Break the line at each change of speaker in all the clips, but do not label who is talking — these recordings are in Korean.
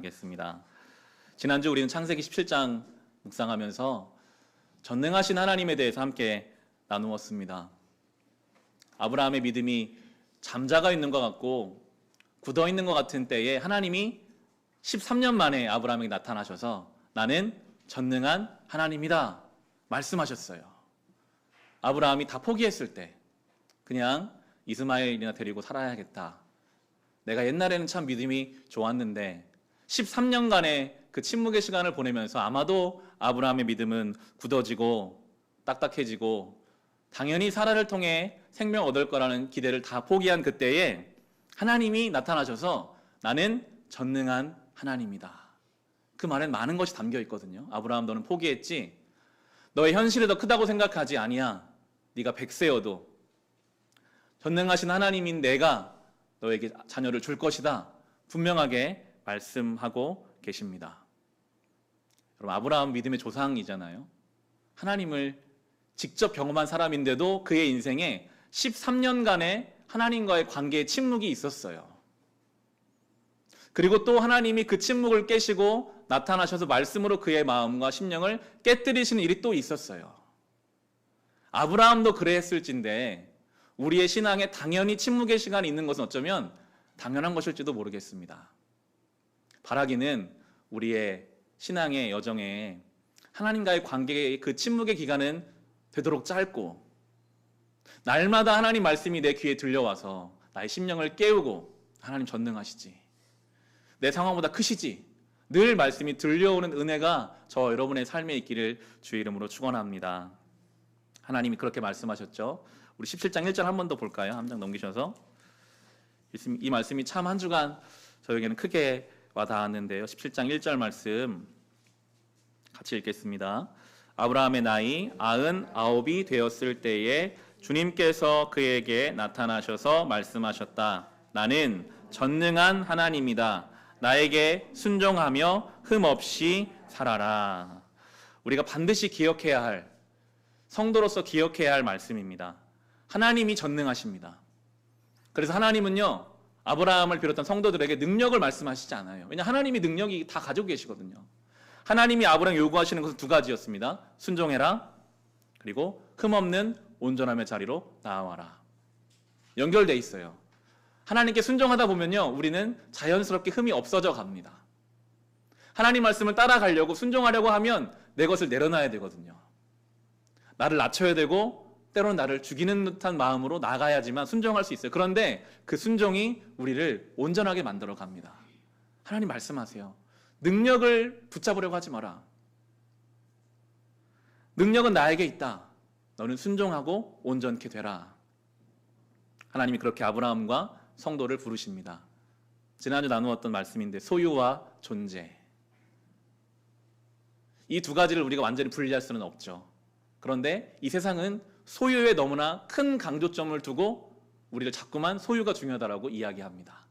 겠습니다. 지난주 우리는 창세기 17장 묵상하면서 전능하신 하나님에 대해서 함께 나누었습니다. 아브라함의 믿음이 잠자가 있는 것 같고 굳어 있는 것 같은 때에 하나님이 13년 만에 아브라함에게 나타나셔서 나는 전능한 하나님이다 말씀하셨어요. 아브라함이 다 포기했을 때 그냥 이스마엘이나 데리고 살아야겠다. 내가 옛날에는 참 믿음이 좋았는데 13년간의 그 침묵의 시간을 보내면서 아마도 아브라함의 믿음은 굳어지고 딱딱해지고 당연히 사라를 통해 생명 얻을 거라는 기대를 다 포기한 그때에 하나님이 나타나셔서 나는 전능한 하나님이다. 그 말엔 많은 것이 담겨 있거든요. 아브라함, 너는 포기했지? 너의 현실이 더 크다고 생각하지? 아니야. 네가 100세여도 전능하신 하나님인 내가 너에게 자녀를 줄 것이다. 분명하게 말씀하고 계십니다. 여러분, 아브라함 믿음의 조상이잖아요. 하나님을 직접 경험한 사람인데도 그의 인생에 13년간의 하나님과의 관계에 침묵이 있었어요. 그리고 또 하나님이 그 침묵을 깨시고 나타나셔서 말씀으로 그의 마음과 심령을 깨뜨리시는 일이 또 있었어요. 아브라함도 그랬을진데 우리의 신앙에 당연히 침묵의 시간이 있는 것은 어쩌면 당연한 것일지도 모르겠습니다. 바라기는 우리의 신앙의 여정에 하나님과의 관계의 그 침묵의 기간은 되도록 짧고 날마다 하나님 말씀이 내 귀에 들려와서 나의 심령을 깨우고 하나님 전능하시지, 내 상황보다 크시지, 늘 말씀이 들려오는 은혜가 저 여러분의 삶에 있기를 주의 이름으로 축원합니다. 하나님이 그렇게 말씀하셨죠. 우리 17장 1절 한 번 더 볼까요? 한 장 넘기셔서. 이 말씀이 참 한 주간 저에게는 크게 와닿았는데요. 17장 1절 말씀 같이 읽겠습니다. 아브라함의 나이 99이 되었을 때에 주님께서 그에게 나타나셔서 말씀하셨다. 나는 전능한 하나님이다. 나에게 순종하며 흠없이 살아라. 우리가 반드시 기억해야 할, 성도로서 기억해야 할 말씀입니다. 하나님이 전능하십니다. 그래서 하나님은요, 아브라함을 비롯한 성도들에게 능력을 말씀하시지 않아요. 왜냐하면 하나님이 능력이 다 가지고 계시거든요. 하나님이 아브라함 요구하시는 것은 두 가지였습니다. 순종해라, 그리고 흠없는 온전함의 자리로 나아와라. 연결돼 있어요. 하나님께 순종하다 보면요, 우리는 자연스럽게 흠이 없어져 갑니다. 하나님 말씀을 따라가려고 순종하려고 하면 내 것을 내려놔야 되거든요. 나를 낮춰야 되고 때로는 나를 죽이는 듯한 마음으로 나가야지만 순종할 수 있어요. 그런데 그 순종이 우리를 온전하게 만들어 갑니다. 하나님 말씀하세요. 능력을 붙잡으려고 하지 마라. 능력은 나에게 있다. 너는 순종하고 온전케 되라. 하나님이 그렇게 아브라함과 성도를 부르십니다. 지난주 나누었던 말씀인데 소유와 존재. 이 두 가지를 우리가 완전히 분리할 수는 없죠. 그런데 이 세상은 소유에 너무나 큰 강조점을 두고 우리를 자꾸만 소유가 중요하다라고 이야기합니다.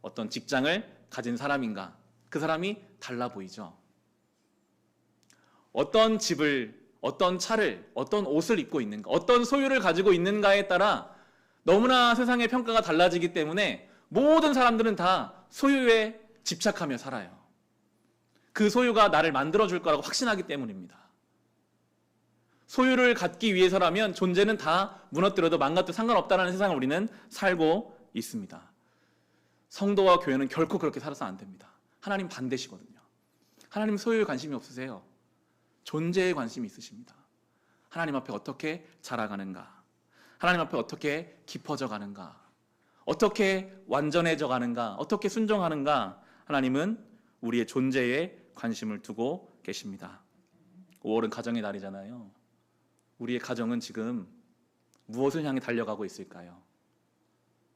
어떤 직장을 가진 사람인가, 그 사람이 달라 보이죠. 어떤 집을, 어떤 차를, 어떤 옷을 입고 있는가, 어떤 소유를 가지고 있는가에 따라 너무나 세상의 평가가 달라지기 때문에 모든 사람들은 다 소유에 집착하며 살아요. 그 소유가 나를 만들어줄 거라고 확신하기 때문입니다. 소유를 갖기 위해서라면 존재는 다 무너뜨려도 망가져도 상관없다는 세상을 우리는 살고 있습니다. 성도와 교회는 결코 그렇게 살아서 안 됩니다. 하나님 반대시거든요. 하나님 소유에 관심이 없으세요. 존재에 관심이 있으십니다. 하나님 앞에 어떻게 자라가는가, 하나님 앞에 어떻게 깊어져 가는가, 어떻게 완전해져 가는가, 어떻게 순종하는가, 하나님은 우리의 존재에 관심을 두고 계십니다. 5월은 가정의 날이잖아요. 우리의 가정은 지금 무엇을 향해 달려가고 있을까요?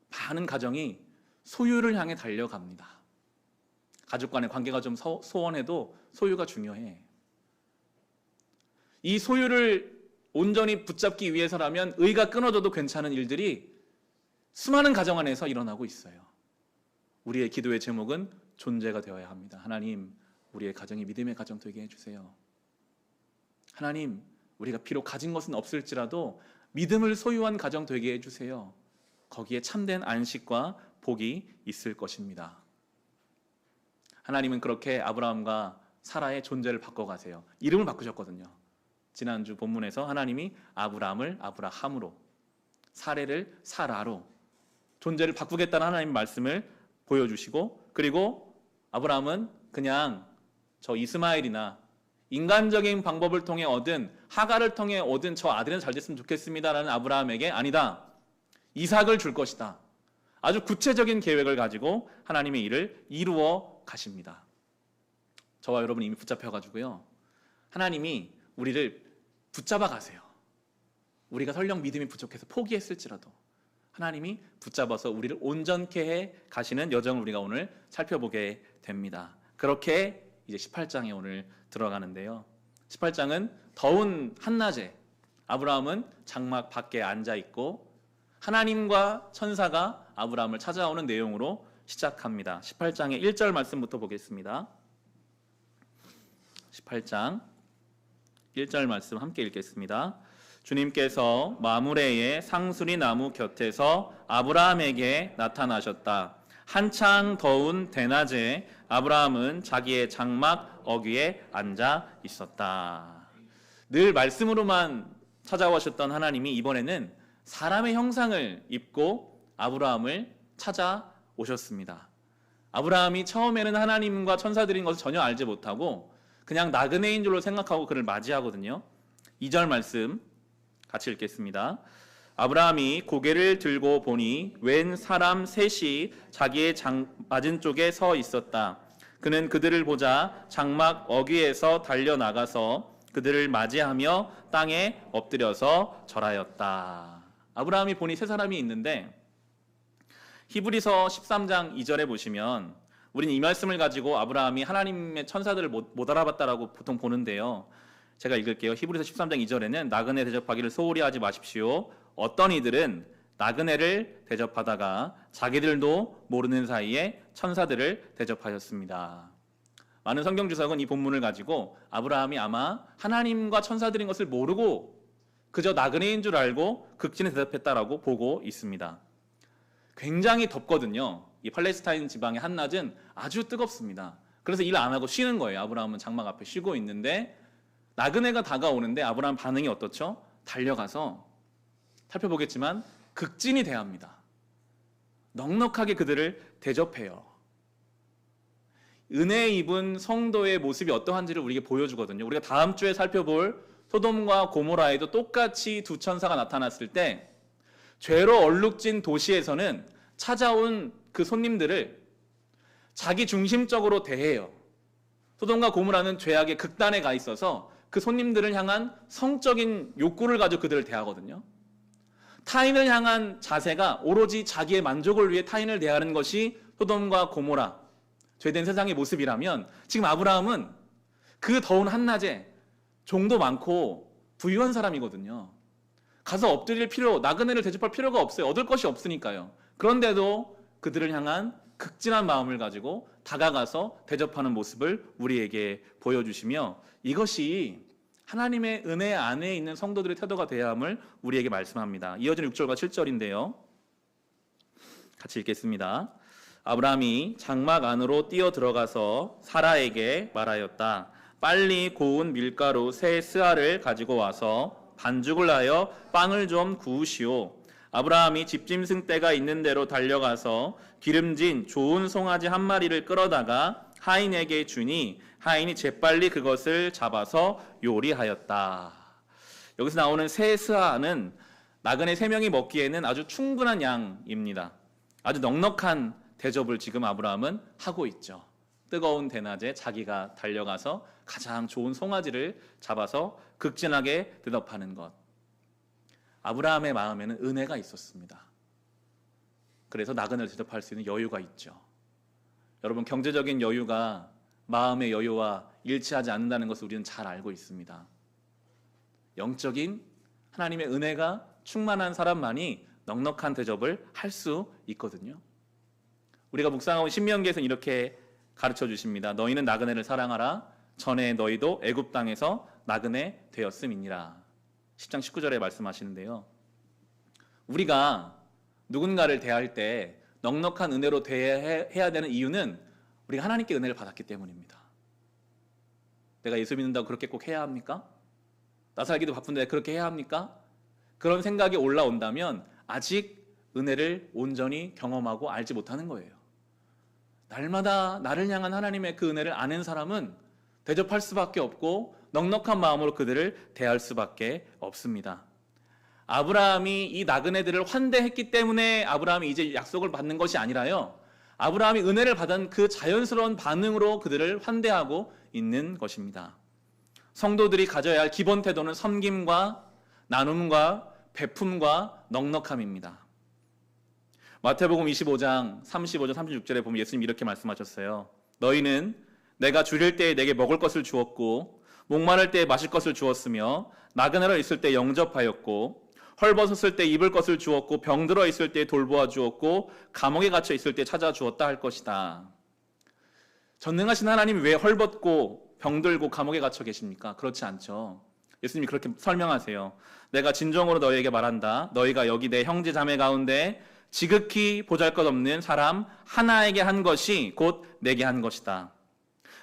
많은 가정이 소유를 향해 달려갑니다. 가족 간의 관계가 좀 소원해도 소유가 중요해. 이 소유를 온전히 붙잡기 위해서라면 의가 끊어져도 괜찮은 일들이 수많은 가정 안에서 일어나고 있어요. 우리의 기도의 제목은 존재가 되어야 합니다. 하나님, 우리의 가정이 믿음의 가정 되게 해주세요. 하나님, 우리가 비록 가진 것은 없을지라도 믿음을 소유한 가정 되게 해주세요. 거기에 참된 안식과 복이 있을 것입니다. 하나님은 그렇게 아브라함과 사라의 존재를 바꿔가세요. 이름을 바꾸셨거든요. 지난주 본문에서 하나님이 아브라함을 아브라함으로, 사례를 사라로 존재를 바꾸겠다는 하나님의 말씀을 보여주시고, 그리고 아브라함은 그냥 저 이스마엘이나 인간적인 방법을 통해 얻은, 하가를 통해 얻은 저 아들은 잘 됐으면 좋겠습니다라는 아브라함에게 아니다, 이삭을 줄 것이다, 아주 구체적인 계획을 가지고 하나님의 일을 이루어 가십니다. 저와 여러분 이미 붙잡혀가지고요, 하나님이 우리를 붙잡아 가세요. 우리가 설령 믿음이 부족해서 포기했을지라도 하나님이 붙잡아서 우리를 온전케 해 가시는 여정을 우리가 오늘 살펴보게 됩니다. 그렇게 이제 18장에 오늘 들어가는데요, 18장은 더운 한낮에 아브라함은 장막 밖에 앉아 있고 하나님과 천사가 아브라함을 찾아오는 내용으로 시작합니다. 18장의 1절 말씀부터 보겠습니다. 18장 1절 말씀 함께 읽겠습니다. 주님께서 마므레의 상수리 나무 곁에서 아브라함에게 나타나셨다. 한창 더운 대낮에 아브라함은 자기의 장막 어귀에 앉아 있었다. 늘 말씀으로만 찾아오셨던 하나님이 이번에는 사람의 형상을 입고 아브라함을 찾아오셨습니다. 아브라함이 처음에는 하나님과 천사들인 것을 전혀 알지 못하고 그냥 나그네인 줄로 생각하고 그를 맞이하거든요. 2절 말씀 같이 읽겠습니다. 아브라함이 고개를 들고 보니 웬 사람 셋이 자기의 맞은 쪽에 서 있었다. 그는 그들을 보자 장막 어귀에서 달려나가서 그들을 맞이하며 땅에 엎드려서 절하였다. 아브라함이 보니 세 사람이 있는데, 히브리서 13장 2절에 보시면 우리는 이 말씀을 가지고 아브라함이 하나님의 천사들을 못 알아봤다라고 보통 보는데요, 제가 읽을게요. 히브리서 13장 2절에는 나그네 대접하기를 소홀히 하지 마십시오. 어떤 이들은 나그네를 대접하다가 자기들도 모르는 사이에 천사들을 대접하였습니다. 많은 성경 주석은 이 본문을 가지고 아브라함이 아마 하나님과 천사들인 것을 모르고 그저 나그네인 줄 알고 극진에 대접했다라고 보고 있습니다. 굉장히 덥거든요. 이 팔레스타인 지방의 한낮은 아주 뜨겁습니다. 그래서 일 안 하고 쉬는 거예요. 아브라함은 장막 앞에 쉬고 있는데 나그네가 다가오는데 아브라함 반응이 어떻죠? 달려가서 살펴보겠지만 극진히 대합니다. 넉넉하게 그들을 대접해요. 은혜 입은 성도의 모습이 어떠한지를 우리에게 보여주거든요. 우리가 다음 주에 살펴볼 소돔과 고모라에도 똑같이 두 천사가 나타났을 때 죄로 얼룩진 도시에서는 찾아온 그 손님들을 자기 중심적으로 대해요. 소돔과 고모라는 죄악의 극단에 가 있어서 그 손님들을 향한 성적인 욕구를 가지고 그들을 대하거든요. 타인을 향한 자세가 오로지 자기의 만족을 위해 타인을 대하는 것이 소돔과 고모라, 죄된 세상의 모습이라면, 지금 아브라함은 그 더운 한낮에 종도 많고 부유한 사람이거든요. 가서 엎드릴 필요, 나그네를 대접할 필요가 없어요. 얻을 것이 없으니까요. 그런데도 그들을 향한 극진한 마음을 가지고 다가가서 대접하는 모습을 우리에게 보여주시며, 이것이 하나님의 은혜 안에 있는 성도들의 태도가 되어야 함을 우리에게 말씀합니다. 이어지는 6절과 7절인데요. 같이 읽겠습니다. 아브라함이 장막 안으로 뛰어 들어가서 사라에게 말하였다. 빨리 고운 밀가루 세 스아를 가지고 와서 반죽을 하여 빵을 좀 구우시오. 아브라함이 집짐승 떼가 있는 대로 달려가서 기름진 좋은 송아지 한 마리를 끌어다가 하인에게 주니 하인이 재빨리 그것을 잡아서 요리하였다. 여기서 나오는 세 스아는 나그네 3명이 먹기에는 아주 충분한 양입니다. 아주 넉넉한 대접을 지금 아브라함은 하고 있죠. 뜨거운 대낮에 자기가 달려가서 가장 좋은 송아지를 잡아서 극진하게 대접하는 것. 아브라함의 마음에는 은혜가 있었습니다. 그래서 나그네를 대접할 수 있는 여유가 있죠. 여러분, 경제적인 여유가 마음의 여유와 일치하지 않는다는 것을 우리는 잘 알고 있습니다. 영적인 하나님의 은혜가 충만한 사람만이 넉넉한 대접을 할 수 있거든요. 우리가 묵상하고 신명기에서는 이렇게 가르쳐 주십니다. 너희는 나그네를 사랑하라. 전에 너희도 애굽 땅에서 나그네 되었음이니라. 10장 19절에 말씀하시는데요. 우리가 누군가를 대할 때 넉넉한 은혜로 대해야 되는 이유는 우리가 하나님께 은혜를 받았기 때문입니다. 내가 예수 믿는다고 그렇게 꼭 해야 합니까? 나 살기도 바쁜데 그렇게 해야 합니까? 그런 생각이 올라온다면 아직 은혜를 온전히 경험하고 알지 못하는 거예요. 날마다 나를 향한 하나님의 그 은혜를 아는 사람은 대접할 수밖에 없고 넉넉한 마음으로 그들을 대할 수밖에 없습니다. 아브라함이 이 나그네들을 환대했기 때문에 아브라함이 이제 약속을 받는 것이 아니라요, 아브라함이 은혜를 받은 그 자연스러운 반응으로 그들을 환대하고 있는 것입니다. 성도들이 가져야 할 기본 태도는 섬김과 나눔과 베품과 넉넉함입니다. 마태복음 25장 35절 36절에 보면 예수님 이렇게 말씀하셨어요. 너희는 내가 줄일 때에 내게 먹을 것을 주었고 목마를 때에 마실 것을 주었으며 나그네로 있을 때 영접하였고 헐벗었을 때 입을 것을 주었고 병들어 있을 때 돌보아 주었고 감옥에 갇혀 있을 때 찾아주었다 할 것이다. 전능하신 하나님이 왜 헐벗고 병들고 감옥에 갇혀 계십니까? 그렇지 않죠. 예수님이 그렇게 설명하세요. 내가 진정으로 너희에게 말한다. 너희가 여기 내 형제 자매 가운데 지극히 보잘것없는 사람 하나에게 한 것이 곧 내게 한 것이다.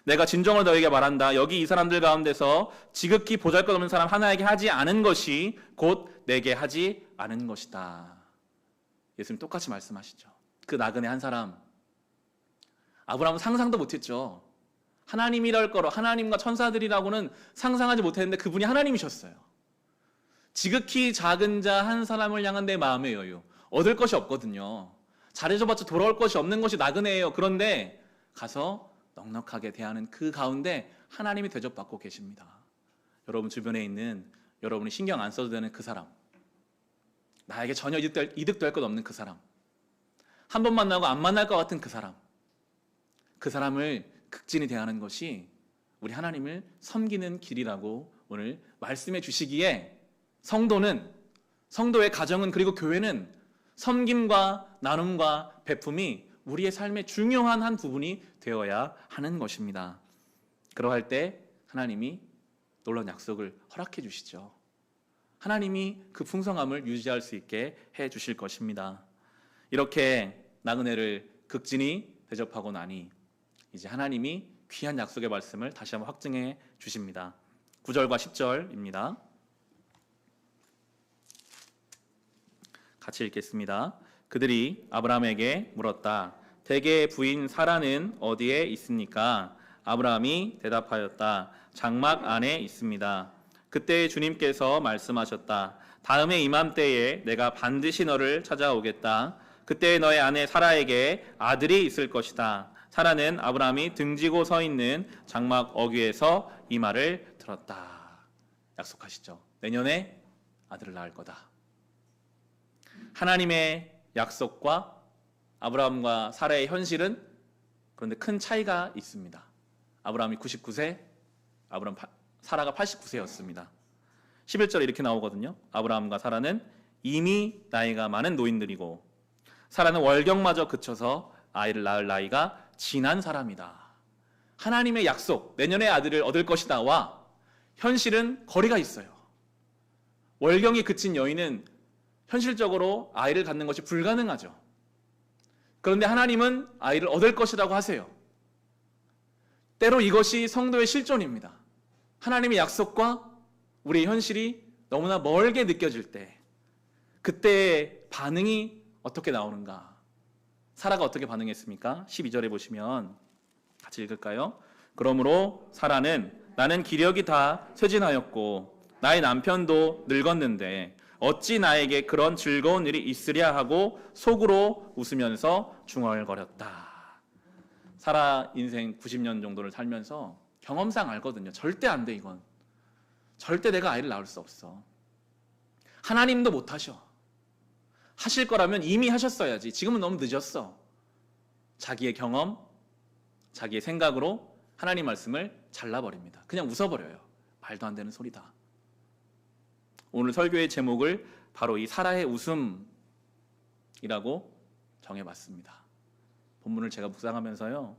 내가 진정으로 너희에게 말한다. 여기 이 사람들 가운데서 지극히 보잘것없는 사람 하나에게 하지 않은 것이 곧 내게 하지 않은 것이다. 예수님 똑같이 말씀하시죠. 그 나그네 한 사람, 아브라함은 상상도 못했죠. 하나님이랄 거로, 하나님과 천사들이라고는 상상하지 못했는데 그분이 하나님이셨어요. 지극히 작은 자 한 사람을 향한 내 마음의 여유, 얻을 것이 없거든요. 잘해줘봤자 돌아올 것이 없는 것이 나그네예요. 그런데 가서 넉넉하게 대하는 그 가운데 하나님이 대접받고 계십니다. 여러분 주변에 있는, 여러분이 신경 안 써도 되는 그 사람, 나에게 전혀 이득도 할 것 없는 그 사람, 한 번 만나고 안 만날 것 같은 그 사람, 그 사람을 극진히 대하는 것이 우리 하나님을 섬기는 길이라고 오늘 말씀해 주시기에, 성도의 가정은, 그리고 교회는 섬김과 나눔과 베품이 우리의 삶의 중요한 한 부분이 되어야 하는 것입니다. 그러할 때 하나님이 놀라운 약속을 허락해 주시죠. 하나님이 그 풍성함을 유지할 수 있게 해 주실 것입니다. 이렇게 나그네를 극진히 대접하고 나니 이제 하나님이 귀한 약속의 말씀을 다시 한번 확증해 주십니다. 9절과 10절입니다. 같이 읽겠습니다. 그들이 아브라함에게 물었다. 대개의 부인 사라는 어디에 있습니까? 아브라함이 대답하였다. 장막 안에 있습니다. 그때 주님께서 말씀하셨다. 다음에 이맘때에 내가 반드시 너를 찾아오겠다. 그때 너의 아내 사라에게 아들이 있을 것이다. 사라는 아브라함이 등지고 서 있는 장막 어귀에서 이 말을 들었다. 약속하시죠. 내년에 아들을 낳을 거다. 하나님의 약속과 아브라함과 사라의 현실은 그런데 큰 차이가 있습니다. 아브라함이 99세, 사라가 89세였습니다. 11절에 이렇게 나오거든요. 아브라함과 사라는 이미 나이가 많은 노인들이고 사라는 월경마저 그쳐서 아이를 낳을 나이가 지난 사람이다. 하나님의 약속, 내년에 아들을 얻을 것이다와 현실은 거리가 있어요. 월경이 그친 여인은 현실적으로 아이를 갖는 것이 불가능하죠. 그런데 하나님은 아이를 얻을 것이라고 하세요. 때로 이것이 성도의 실존입니다. 하나님의 약속과 우리의 현실이 너무나 멀게 느껴질 때, 그때의 반응이 어떻게 나오는가? 사라가 어떻게 반응했습니까? 12절에 보시면 같이 읽을까요? 그러므로 사라는 나는 기력이 다 쇠진하였고 나의 남편도 늙었는데 어찌 나에게 그런 즐거운 일이 있으랴 하고 속으로 웃으면서 중얼거렸다. 사라 인생 90년 정도를 살면서 경험상 알거든요. 절대 안 돼, 이건. 절대 내가 아이를 낳을 수 없어. 하나님도 못 하셔. 하실 거라면 이미 하셨어야지. 지금은 너무 늦었어. 자기의 경험, 자기의 생각으로 하나님 말씀을 잘라버립니다. 그냥 웃어버려요. 말도 안 되는 소리다. 오늘 설교의 제목을 바로 이 사라의 웃음이라고 정해봤습니다. 본문을 제가 묵상하면서요,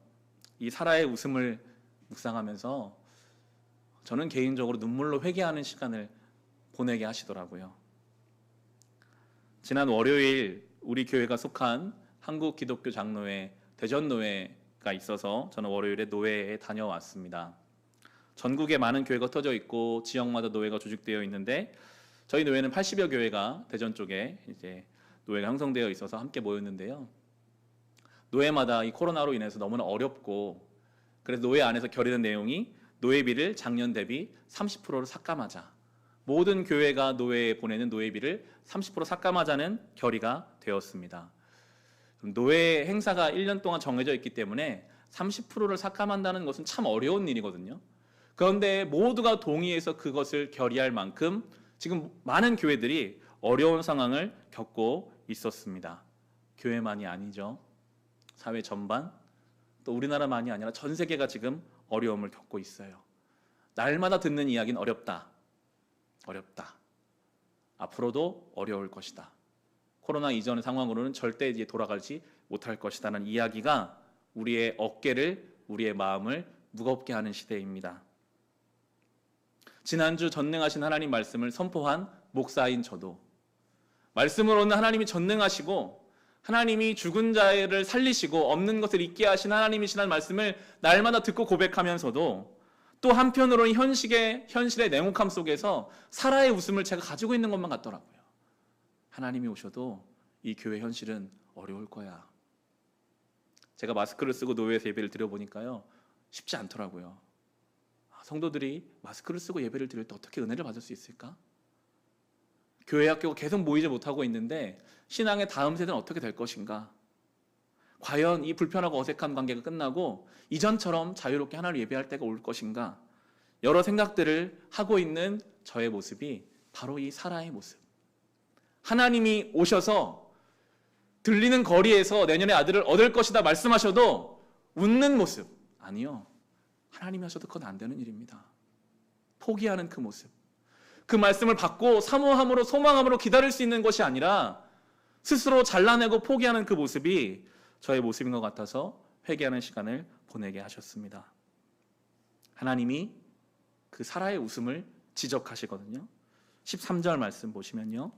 이 사라의 웃음을 묵상하면서 저는 개인적으로 눈물로 회개하는 시간을 보내게 하시더라고요. 지난 월요일 우리 교회가 속한 한국기독교장로회 대전노회 기회가 있어서 저는 월요일에 노회에 다녀왔습니다. 전국에 많은 교회가 흩어져 있고 지역마다 노회가 조직되어 있는데 저희 노회는 80여 교회가 대전 쪽에 이제 노회가 형성되어 있어서 함께 모였는데요. 노회마다 이 코로나로 인해서 너무나 어렵고 그래서 노회 안에서 결의된 내용이 노회비를 작년 대비 30%를 삭감하자. 모든 교회가 노회에 보내는 노회비를 30% 삭감하자는 결의가 되었습니다. 노회 행사가 1년 동안 정해져 있기 때문에 30%를 삭감한다는 것은 참 어려운 일이거든요. 그런데 모두가 동의해서 그것을 결의할 만큼 지금 많은 교회들이 어려운 상황을 겪고 있었습니다. 교회만이 아니죠. 사회 전반, 또 우리나라만이 아니라 전 세계가 지금 어려움을 겪고 있어요. 날마다 듣는 이야기는 어렵다. 어렵다. 앞으로도 어려울 것이다. 코로나 이전의 상황으로는 절대 이제 돌아가지 못할 것이다는 이야기가 우리의 어깨를, 우리의 마음을 무겁게 하는 시대입니다. 지난주 전능하신 하나님 말씀을 선포한 목사인 저도 말씀으로는 하나님이 전능하시고 하나님이 죽은 자를 살리시고 없는 것을 있게 하신 하나님이시라는 말씀을 날마다 듣고 고백하면서도 또 한편으로는 현실의 냉혹함 속에서 살아의 웃음을 제가 가지고 있는 것만 같더라고요. 하나님이 오셔도 이 교회 현실은 어려울 거야. 제가 마스크를 쓰고 노회에서 예배를 드려보니까요, 쉽지 않더라고요. 성도들이 마스크를 쓰고 예배를 드릴 때 어떻게 은혜를 받을 수 있을까? 교회 학교가 계속 모이지 못하고 있는데 신앙의 다음 세대는 어떻게 될 것인가? 과연 이 불편하고 어색한 관계가 끝나고 이전처럼 자유롭게 하나님을 예배할 때가 올 것인가? 여러 생각들을 하고 있는 저의 모습이 바로 이 사라의 모습. 하나님이 오셔서 들리는 거리에서 내년에 아들을 얻을 것이다 말씀하셔도 웃는 모습. 아니요. 하나님이 하셔도 그건 안 되는 일입니다. 포기하는 그 모습. 그 말씀을 받고 사모함으로 소망함으로 기다릴 수 있는 것이 아니라 스스로 잘라내고 포기하는 그 모습이 저의 모습인 것 같아서 회개하는 시간을 보내게 하셨습니다. 하나님이 그 사라의 웃음을 지적하시거든요. 13절 말씀 보시면요.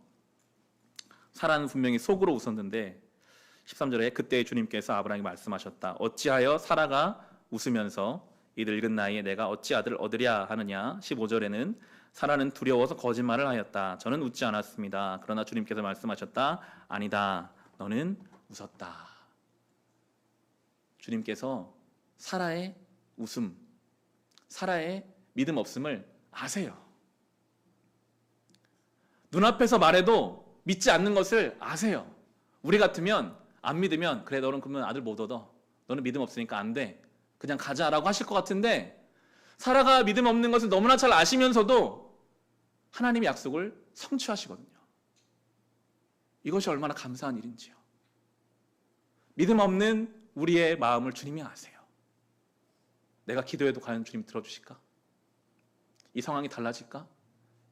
사라는 분명히 속으로 웃었는데 13절에 그때 주님께서 아브라함에게 말씀하셨다. 어찌하여 사라가 웃으면서 이들 늙은 나이에 내가 어찌 아들을 얻으랴 하느냐. 15절에는 사라는 두려워서 거짓말을 하였다. 저는 웃지 않았습니다. 그러나 주님께서 말씀하셨다. 아니다. 너는 웃었다. 주님께서 사라의 웃음, 사라의 믿음 없음을 아세요. 눈앞에서 말해도 믿지 않는 것을 아세요. 우리 같으면 안 믿으면 그래 너는 그러면 아들 못 얻어. 너는 믿음 없으니까 안 돼. 그냥 가자라고 하실 것 같은데 사라가 믿음 없는 것을 너무나 잘 아시면서도 하나님의 약속을 성취하시거든요. 이것이 얼마나 감사한 일인지요. 믿음 없는 우리의 마음을 주님이 아세요. 내가 기도해도 과연 주님 들어주실까? 이 상황이 달라질까?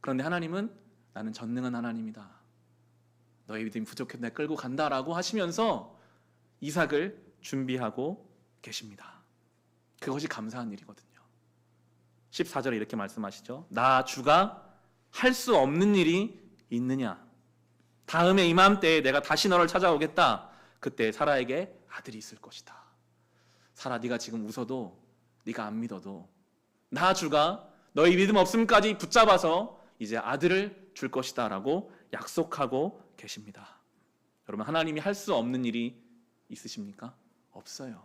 그런데 하나님은 나는 전능한 하나님이다. 너의 믿음이 부족해도 내가 끌고 간다라고 하시면서 이삭을 준비하고 계십니다. 그것이 감사한 일이거든요. 14절에 이렇게 말씀하시죠. 나 주가 할 수 없는 일이 있느냐? 다음에 이맘때에 내가 다시 너를 찾아오겠다. 그때 사라에게 아들이 있을 것이다. 사라, 네가 지금 웃어도 네가 안 믿어도 나 주가 너희 믿음 없음까지 붙잡아서 이제 아들을 줄 것이다 라고 약속하고 계십니다. 여러분, 하나님이 할 수 없는 일이 있으십니까? 없어요.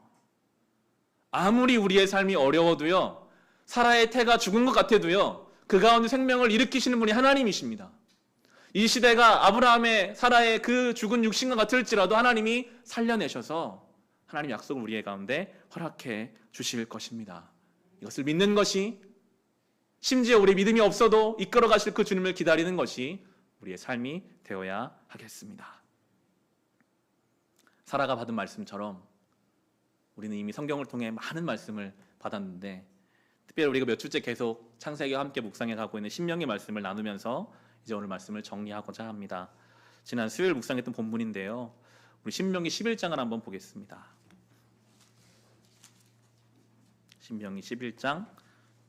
아무리 우리의 삶이 어려워도요, 사라의 태가 죽은 것 같아도요, 그 가운데 생명을 일으키시는 분이 하나님이십니다. 이 시대가 아브라함의 사라의 그 죽은 육신과 같을지라도 하나님이 살려내셔서 하나님 약속을 우리의 가운데 허락해 주실 것입니다. 이것을 믿는 것이, 심지어 우리 믿음이 없어도 이끌어 가실 그 주님을 기다리는 것이 우리의 삶이 되어야 하겠습니다. 사라가 받은 말씀처럼 우리는 이미 성경을 통해 많은 말씀을 받았는데, 특별히 우리가 몇 주째 계속 창세기와 함께 묵상해 가고 있는 신명기 말씀을 나누면서 이제 오늘 말씀을 정리하고자 합니다. 지난 수요일 묵상했던 본문인데요, 우리 신명기 11장을 한번 보겠습니다. 신명기 11장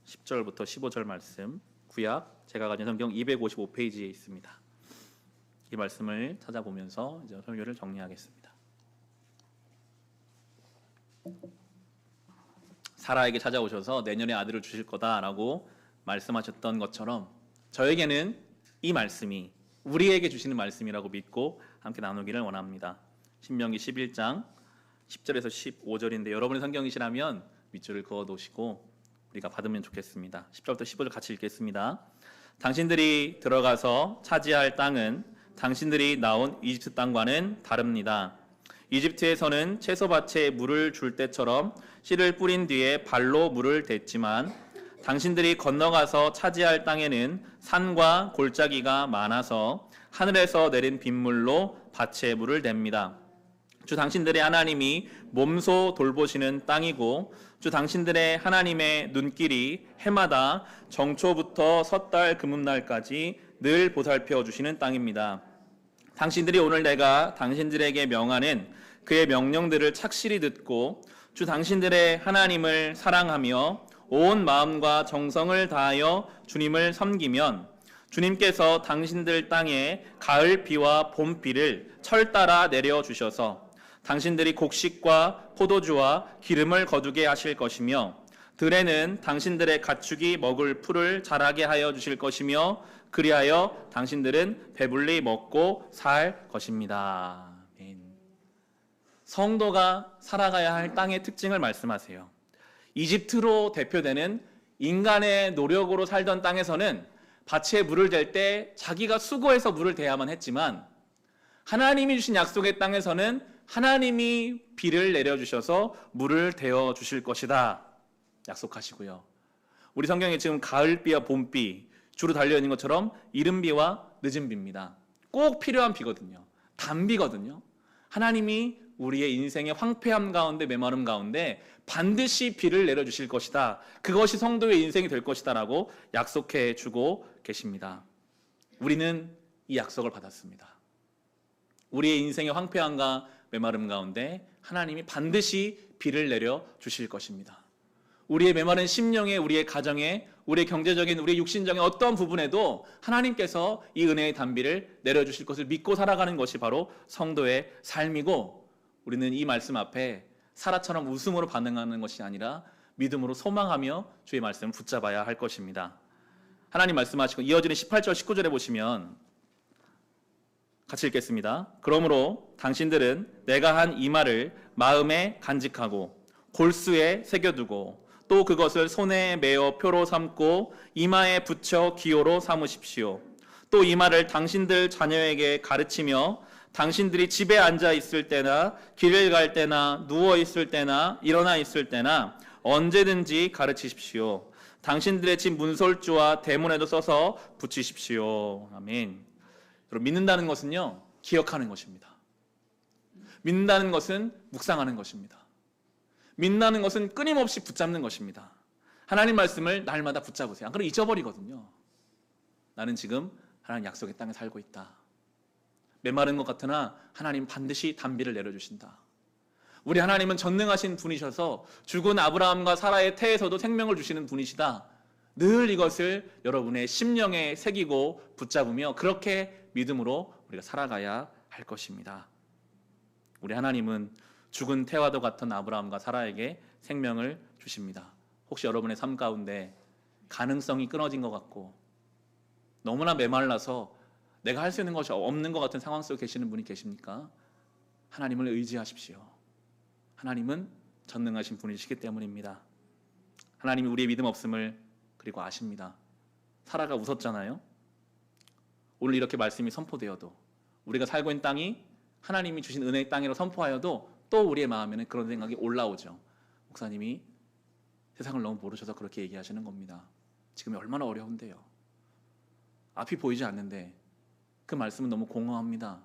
10절부터 15절 말씀, 구약 제가 가진 성경 255페이지에 있습니다. 이 말씀을 찾아보면서 이제 설교를 정리하겠습니다. 사라에게 찾아오셔서 내년에 아들을 주실 거다라고 말씀하셨던 것처럼 저에게는 이 말씀이 우리에게 주시는 말씀이라고 믿고 함께 나누기를 원합니다. 신명기 11장 10절에서 15절인데 여러분의 성경이시라면 밑줄을 그어 놓으시고 우리가 받으면 좋겠습니다. 10절부터 15절 같이 읽겠습니다. 당신들이 들어가서 차지할 땅은 당신들이 나온 이집트 땅과는 다릅니다. 이집트에서는 채소밭에 물을 줄 때처럼 씨를 뿌린 뒤에 발로 물을 댔지만 당신들이 건너가서 차지할 땅에는 산과 골짜기가 많아서 하늘에서 내린 빗물로 밭에 물을 댑니다. 주 당신들의 하나님이 몸소 돌보시는 땅이고 주 당신들의 하나님의 눈길이 해마다 정초부터 섣달 금음날까지 늘 보살펴 주시는 땅입니다. 당신들이 오늘 내가 당신들에게 명하는 그의 명령들을 착실히 듣고 주 당신들의 하나님을 사랑하며 온 마음과 정성을 다하여 주님을 섬기면 주님께서 당신들 땅에 가을 비와 봄 비를 철따라 내려 주셔서 당신들이 곡식과 포도주와 기름을 거두게 하실 것이며 들에는 당신들의 가축이 먹을 풀을 자라게 하여 주실 것이며 그리하여 당신들은 배불리 먹고 살 것입니다. 아멘. 성도가 살아가야 할 땅의 특징을 말씀하세요. 이집트로 대표되는 인간의 노력으로 살던 땅에서는 밭에 물을 댈 때 자기가 수고해서 물을 대야만 했지만 하나님이 주신 약속의 땅에서는 하나님이 비를 내려주셔서 물을 대어 주실 것이다 약속하시고요. 우리 성경에 지금 가을비와 봄비 주로 달려있는 것처럼 이른비와 늦은비입니다. 꼭 필요한 비거든요. 단비거든요. 하나님이 우리의 인생의 황폐함 가운데 메마름 가운데 반드시 비를 내려주실 것이다. 그것이 성도의 인생이 될 것이다 라고 약속해 주고 계십니다. 우리는 이 약속을 받았습니다. 우리의 인생의 황폐함과 메마름 가운데 하나님이 반드시 비를 내려 주실 것입니다. 우리의 메마른 심령에, 우리의 가정에, 우리의 경제적인, 우리의 육신적인 어떤 부분에도 하나님께서 이 은혜의 단비를 내려주실 것을 믿고 살아가는 것이 바로 성도의 삶이고 우리는 이 말씀 앞에 사라처럼 웃음으로 반응하는 것이 아니라 믿음으로 소망하며 주의 말씀을 붙잡아야 할 것입니다. 하나님 말씀하시고 이어지는 18절 19절에 보시면 같이 읽겠습니다. 그러므로 당신들은 내가 한 이 말을 마음에 간직하고 골수에 새겨두고 또 그것을 손에 메어 표로 삼고 이마에 붙여 기호로 삼으십시오. 또 이 말을 당신들 자녀에게 가르치며 당신들이 집에 앉아 있을 때나 길을 갈 때나 누워 있을 때나 일어나 있을 때나 언제든지 가르치십시오. 당신들의 집 문설주와 대문에도 써서 붙이십시오. 아멘. 여러분, 믿는다는 것은요, 기억하는 것입니다. 믿는다는 것은 묵상하는 것입니다. 믿는다는 것은 끊임없이 붙잡는 것입니다. 하나님 말씀을 날마다 붙잡으세요. 안 그러면 잊어버리거든요. 나는 지금 하나님 약속의 땅에 살고 있다. 메마른 것 같으나 하나님 반드시 단비를 내려주신다. 우리 하나님은 전능하신 분이셔서 죽은 아브라함과 사라의 태에서도 생명을 주시는 분이시다. 늘 이것을 여러분의 심령에 새기고 붙잡으며 그렇게 믿음으로 우리가 살아가야 할 것입니다. 우리 하나님은 죽은 태와도 같은 아브라함과 사라에게 생명을 주십니다. 혹시 여러분의 삶 가운데 가능성이 끊어진 것 같고 너무나 메말라서 내가 할 수 있는 것이 없는 것 같은 상황 속에 계시는 분이 계십니까? 하나님을 의지하십시오. 하나님은 전능하신 분이시기 때문입니다. 하나님이 우리의 믿음 없음을 그리고 아십니다. 사라가 웃었잖아요. 오늘 이렇게 말씀이 선포되어도 우리가 살고 있는 땅이 하나님이 주신 은혜의 땅이라고 선포하여도 또 우리의 마음에는 그런 생각이 올라오죠. 목사님이 세상을 너무 모르셔서 그렇게 얘기하시는 겁니다. 지금이 얼마나 어려운데요. 앞이 보이지 않는데 그 말씀은 너무 공허합니다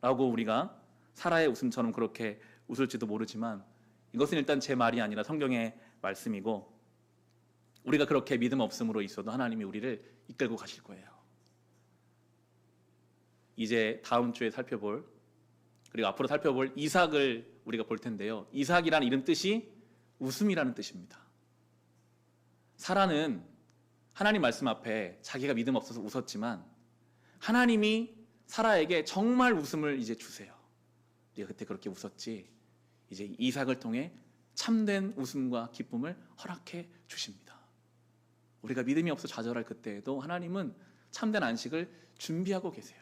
라고 우리가 사라의 웃음처럼 그렇게 웃을지도 모르지만 이것은 일단 제 말이 아니라 성경의 말씀이고 우리가 그렇게 믿음 없음으로 있어도 하나님이 우리를 이끌고 가실 거예요. 이제 다음 주에 살펴볼 그리고 앞으로 살펴볼 이삭을 우리가 볼 텐데요. 이삭이라는 이름 뜻이 웃음이라는 뜻입니다. 사라는 하나님 말씀 앞에 자기가 믿음 없어서 웃었지만 하나님이 사라에게 정말 웃음을 이제 주세요. 네가 그때 그렇게 웃었지. 이제 이삭을 통해 참된 웃음과 기쁨을 허락해 주십니다. 우리가 믿음이 없어 좌절할 그때에도 하나님은 참된 안식을 준비하고 계세요.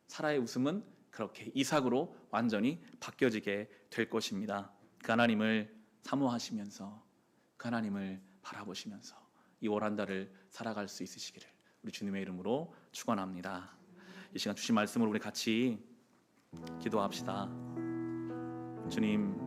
사라의 웃음은 그렇게 이삭으로 완전히 바뀌어지게 될 것입니다. 그 하나님을 사모하시면서 그 하나님을 바라보시면서 이 올 한 달을 살아갈 수 있으시기를 우리 주님의 이름으로 축원합니다. 이 시간 주신 말씀을 우리 같이 기도합시다. 주님,